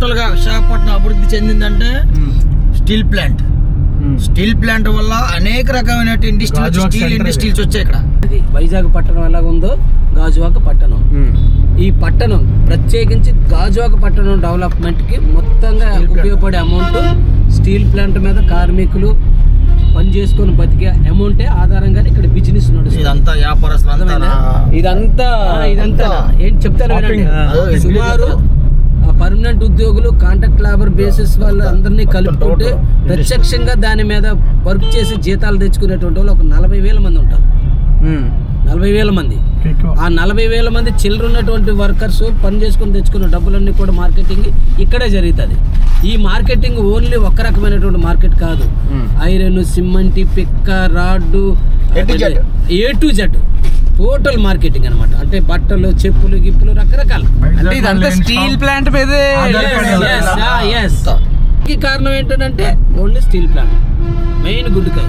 Total గా విశాఖపట్నం అభివృద్ధి చెందిందంటే steel plant వల్ల అనేక రకమైన స్టీల్ ఇండస్ట్రీస్ వచ్చాయి ఇక్కడ. వైజాగ్ పట్టణం ఎలా ఉందో గాజువాక పట్టణం, ఈ పట్టణం ప్రత్యేకించి గాజువాక పట్టణం డెవలప్మెంట్ కి మొత్తంగా ఉపయోగపడే అమౌంట్ స్టీల్ ప్లాంట్ మీద కార్మికులు పని చేసుకొని బతికే అమౌంటే ఆధారంగానే ఇక్కడ బిజినెస్ నడుస్తుంది. ఇదంతా ఇదంతా ఏంటి చెప్తాను. సుమారు పర్మనెంట్ ఉద్యోగులు, కాంట్రాక్ట్ లేబర్ బేసిస్ వాళ్ళు అందరినీ కలుపుకుంటే ప్రత్యక్షంగా దాని మీద వర్క్ చేసి జీతాలు తెచ్చుకునేటువంటి వాళ్ళు ఒక 40,000 మంది ఉంటారు. 40,000 మంది. ఆ 40,000 మంది చిల్లర ఉన్నటువంటి వర్కర్స్ పని చేసుకొని తెచ్చుకున్న డబ్బులన్నీ కూడా మార్కెటింగ్ ఇక్కడే జరుగుతుంది. ఈ మార్కెటింగ్ ఓన్లీ ఒక రకమైనటువంటి మార్కెట్ కాదు. ఐరన్, సిమెంట్, పిక్క, rod, A to Z total marketing అనమాట. అంటే బట్టలు, చెప్పులు, గిప్పులు రకరకాలు. స్టీల్ ప్లాంట్ మీద కారణం ఏంటంటే ఓన్లీ స్టీల్ ప్లాంట్ మెయిన్ గుడ్డుకాయ.